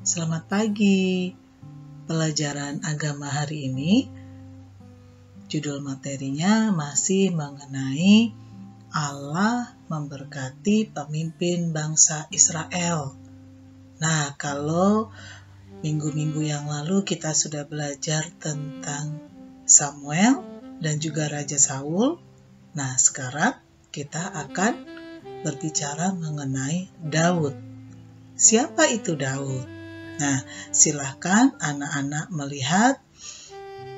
Selamat pagi. Pelajaran agama hari ini, judul materinya masih mengenai Allah memberkati pemimpin bangsa Israel. Nah, kalau minggu-minggu yang lalu kita sudah belajar tentang Samuel dan juga Raja Saul. Nah, sekarang kita akan berbicara mengenai Daud. Siapa itu Daud? Nah, silahkan anak-anak melihat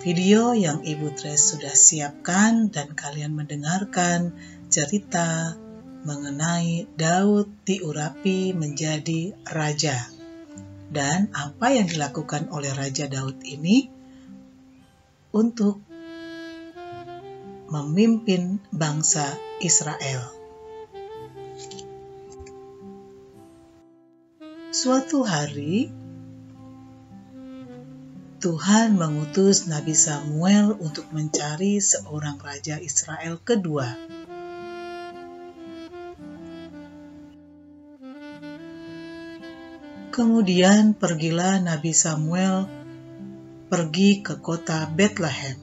video yang Ibu Tres sudah siapkan dan kalian mendengarkan cerita mengenai Daud diurapi menjadi raja. Dan apa yang dilakukan oleh Raja Daud ini untuk memimpin bangsa Israel. Suatu hari, Tuhan mengutus Nabi Samuel untuk mencari seorang raja Israel kedua. Kemudian pergilah Nabi Samuel pergi ke kota Bethlehem.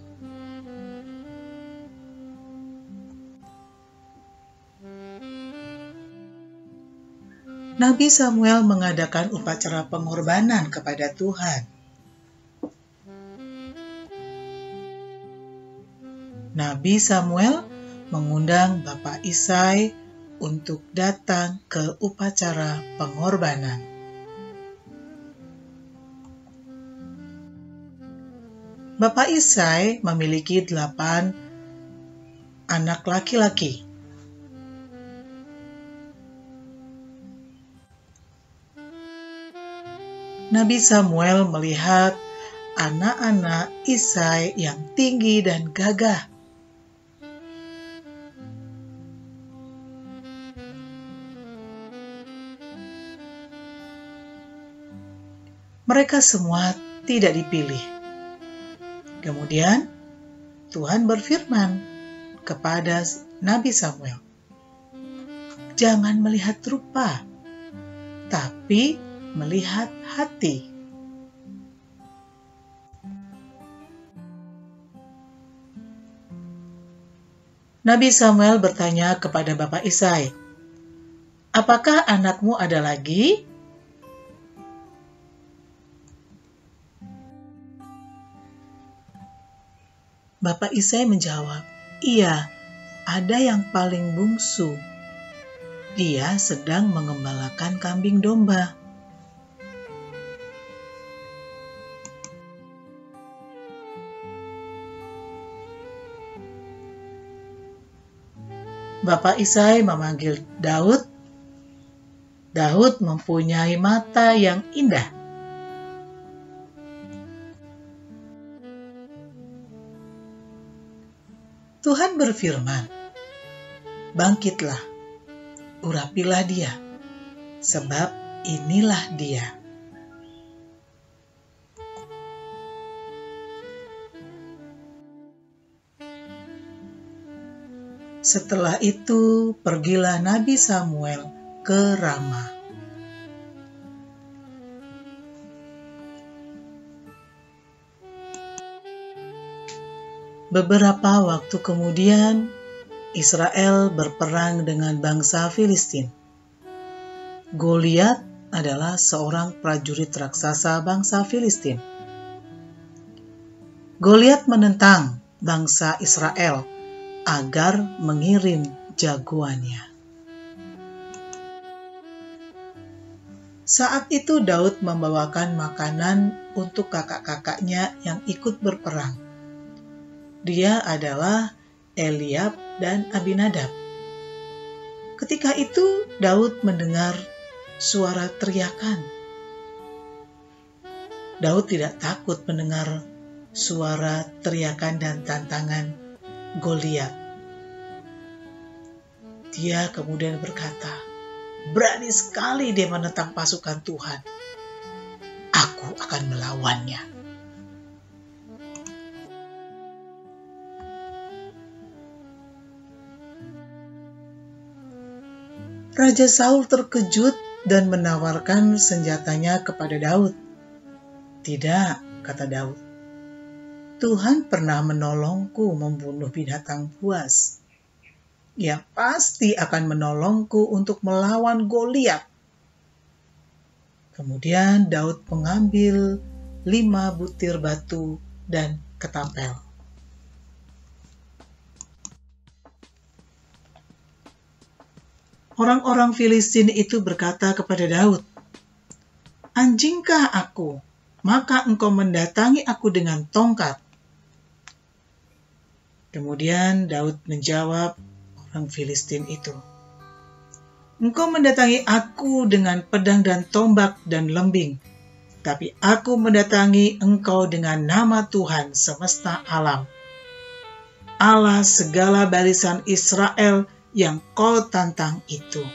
Nabi Samuel mengadakan upacara pengorbanan kepada Tuhan. Nabi Samuel mengundang Bapak Isai untuk datang ke upacara pengorbanan. Bapak Isai memiliki 8 anak laki-laki. Nabi Samuel melihat anak-anak Isai yang tinggi dan gagah. Mereka semua tidak dipilih. Kemudian Tuhan berfirman kepada Nabi Samuel, "Jangan melihat rupa, tapi melihat hati." Nabi Samuel bertanya kepada Bapak Isai, "Apakah anakmu ada lagi?" Bapak Isai menjawab, "Iya, ada yang paling bungsu. Dia sedang mengembalakan kambing domba." Bapak Isai memanggil Daud. Daud mempunyai mata yang indah. Tuhan berfirman, "Bangkitlah, urapilah dia, sebab inilah dia." Setelah itu, pergilah Nabi Samuel ke Rama. Beberapa waktu kemudian, Israel berperang dengan bangsa Filistin. Goliat adalah seorang prajurit raksasa bangsa Filistin. Goliat menentang bangsa Israel agar mengirim jagoannya. Saat itu Daud membawakan makanan untuk kakak-kakaknya yang ikut berperang. Dia adalah Eliab dan Abinadab. Ketika itu Daud mendengar suara teriakan. Daud tidak takut mendengar suara teriakan dan tantangan Goliat. Dia kemudian berkata, "Berani sekali dia menentang pasukan Tuhan. Aku akan melawannya." Raja Saul terkejut dan menawarkan senjatanya kepada Daud. "Tidak," kata Daud. "Tuhan pernah menolongku membunuh binatang buas. Ia pasti akan menolongku untuk melawan Goliat." Kemudian Daud mengambil 5 butir batu dan ketapel. Orang-orang Filistin itu berkata kepada Daud, "Anjingkah aku? Maka engkau mendatangi aku dengan tongkat." Kemudian Daud menjawab orang Filistin itu, "Engkau mendatangi aku dengan pedang dan tombak dan lembing, tapi aku mendatangi engkau dengan nama Tuhan semesta alam, Allah segala barisan Israel yang kau tantang itu.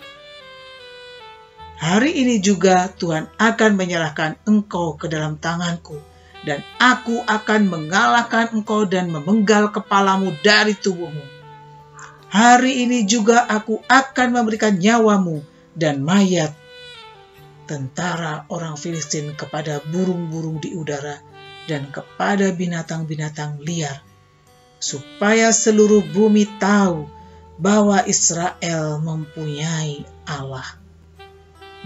Hari ini juga Tuhan akan menyerahkan engkau ke dalam tanganku, dan aku akan mengalahkan engkau dan memenggal kepalamu dari tubuhmu. Hari ini juga aku akan memberikan nyawamu dan mayat tentara orang Filistin kepada burung-burung di udara dan kepada binatang-binatang liar, supaya seluruh bumi tahu bahwa Israel mempunyai Allah,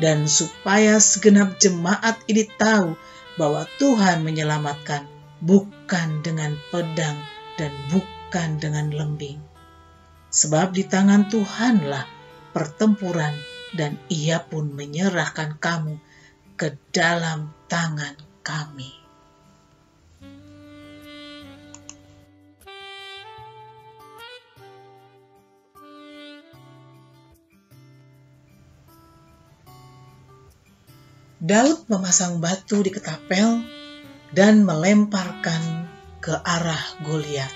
dan supaya segenap jemaat ini tahu bahwa Tuhan menyelamatkan bukan dengan pedang dan bukan dengan lembing. Sebab di tangan Tuhanlah pertempuran, dan Ia pun menyerahkan kamu ke dalam tangan kami." Daud memasang batu di ketapel dan melemparkan ke arah Goliat.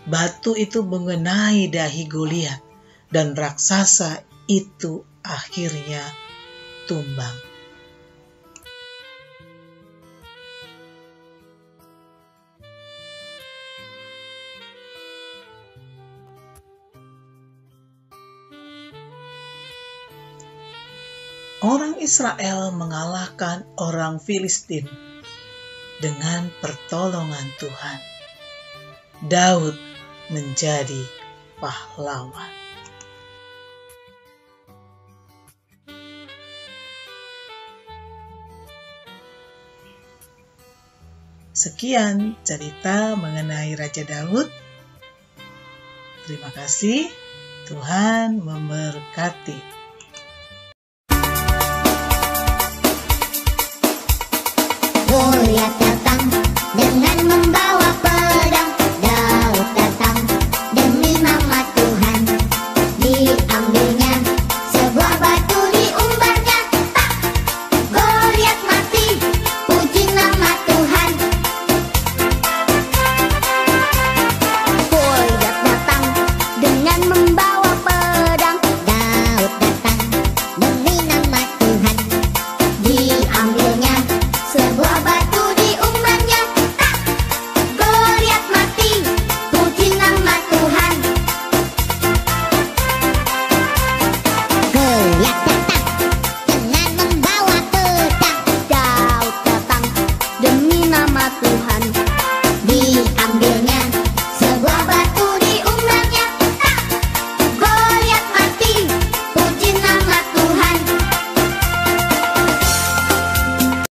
Batu itu mengenai dahi Goliat, dan raksasa itu akhirnya tumbang. Orang Israel mengalahkan orang Filistin dengan pertolongan Tuhan. Daud menjadi pahlawan. Sekian cerita mengenai Raja Daud. Terima kasih. Tuhan memberkati.